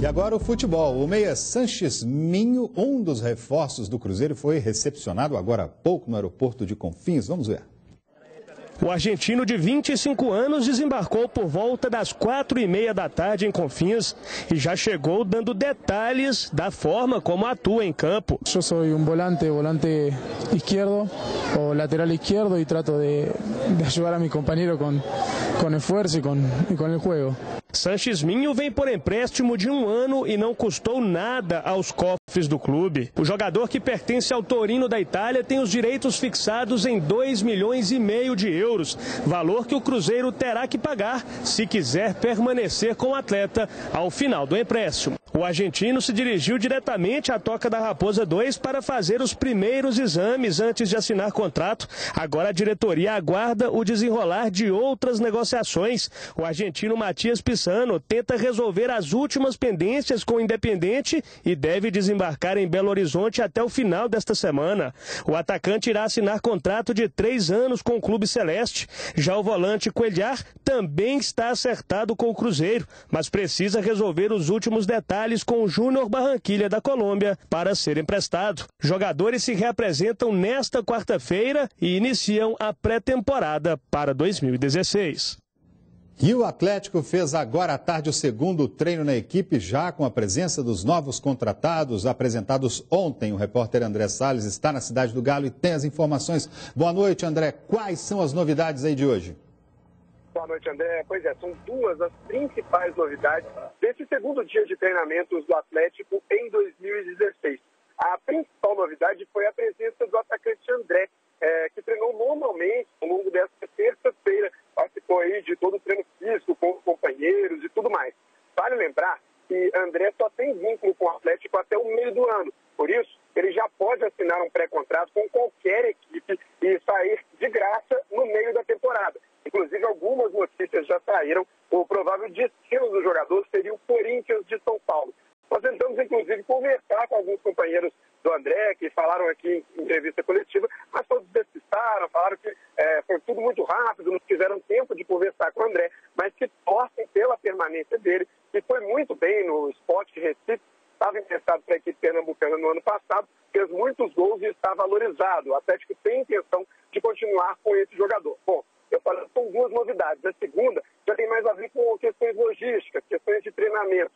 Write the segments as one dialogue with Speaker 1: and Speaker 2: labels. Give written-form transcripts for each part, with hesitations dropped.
Speaker 1: agora o futebol. O meia Sanches Minho, um dos reforços do Cruzeiro, foi recepcionado agora há pouco no aeroporto de Confins. Vamos ver.
Speaker 2: O argentino de 25 anos desembarcou por volta das 4h30 da tarde em Confins e já chegou dando detalhes da forma como atua em campo.
Speaker 3: Eu sou volante esquerdo ou lateral esquerdo e trato de ajudar a meu companheiro com esforço e com o jogo.
Speaker 2: Sanches Minho vem por empréstimo de 1 ano e não custou nada aos cofres do clube. O jogador que pertence ao Torino da Itália tem os direitos fixados em 2,5 milhões de euros, valor que o Cruzeiro terá que pagar se quiser permanecer com o atleta ao final do empréstimo. O argentino se dirigiu diretamente à Toca da Raposa 2 para fazer os primeiros exames antes de assinar contrato. Agora a diretoria aguarda o desenrolar de outras negociações. O argentino Matias Pissano tenta resolver as últimas pendências com o Independente e deve desembarcar em Belo Horizonte até o final desta semana. O atacante irá assinar contrato de 3 anos com o Clube Celeste. Já o volante Cuellar também está acertado com o Cruzeiro, mas precisa resolver os últimos detalhes com o Júnior Barranquilla da Colômbia para ser emprestado. Jogadores se reapresentam nesta quarta-feira e iniciam a pré-temporada para 2016.
Speaker 1: E o Atlético fez agora à tarde o segundo treino na equipe, já com a presença dos novos contratados apresentados ontem. O repórter André Salles está na Cidade do Galo e tem as informações. Boa noite, André. Quais são as novidades aí de hoje?
Speaker 4: Boa noite, André. Pois é, são duas as principais novidades desse segundo dia de treinamentos do Atlético em 2016. A principal novidade foi a presença do atacante André, que treinou normalmente ao longo desta terça-feira. Participou aí de todo o treino físico com os companheiros e tudo mais. Vale lembrar que André só tem vínculo com o Atlético até o meio do ano. Por isso, ele já pode assinar um pré-contrato com qualquer equipe e sair de graça no meio da temporada. Inclusive, algumas notícias já saíram. O provável destino do jogador seria o Corinthians de São Paulo. Nós tentamos, inclusive, conversar com alguns companheiros do André, que falaram aqui em entrevista coletiva, mas todos despistaram, falaram que foi tudo muito rápido, não tiveram tempo de conversar com o André, mas que torcem pela permanência dele, que foi muito bem no Sport de Recife, estava emprestado para a equipe pernambucana no ano passado, fez muitos gols e está valorizado. O Atlético tem intenção de continuar com esse jogador. Bom, eu falei que são duas novidades. A segunda já tem mais a ver com questões logísticas, questões de treinamento.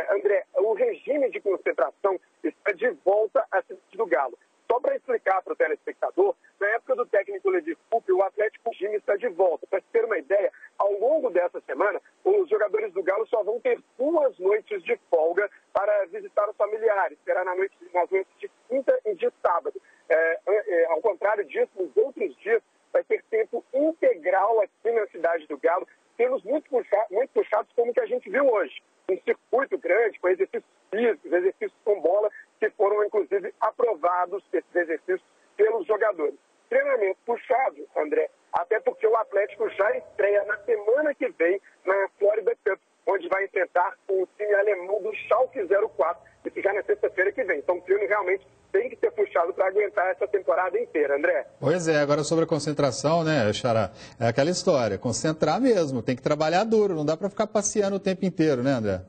Speaker 4: André, o regime de concentração está de volta à Cidade do Galo. Só para explicar para o telespectador, na época do técnico Ledir Coupe, o Atlético Time está de volta. Para ter uma ideia, ao longo dessa semana, os jogadores do Galo só vão ter 2 noites de folga para visitar os familiares. Será nas noites de quinta e de sábado. Ao contrário disso, nos outros dias, vai ter tempo integral aqui na Cidade do Galo. Temos muito puxados como que a gente viu hoje. Um circuito grande, com exercícios físicos, exercícios com bola, que foram, inclusive, aprovados, esses exercícios, pelos jogadores. Treinamento puxado, André, até porque o Atlético já estreia na semana que vem na Florida Cup, onde vai enfrentar o time alemão do Schalke 04, isso já na sexta-feira que vem. Então o treino realmente tem que ser puxado para aguentar essa temporada inteira, André.
Speaker 1: Pois é, agora sobre a concentração, né, Xará? É aquela história, concentrar mesmo, tem que trabalhar duro, não dá para ficar passeando o tempo inteiro, né, André?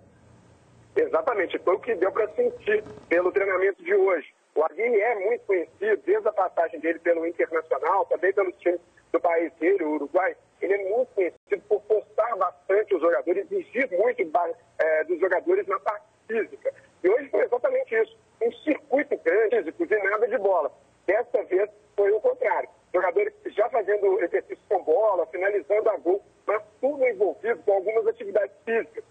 Speaker 4: Exatamente, foi o que deu para sentir pelo treinamento de hoje. O Aguirre é muito conhecido, desde a passagem dele pelo Internacional, também pelos times do país dele, o Uruguai. Ele é muito conhecido por forçar bastante os jogadores, exigir muito dos jogadores na parte física. E hoje foi exatamente isso, um circuito grande, físico, de nada de bola. Desta vez foi o contrário. Jogadores já fazendo exercícios com bola, finalizando a gol, mas tudo envolvido com algumas atividades físicas.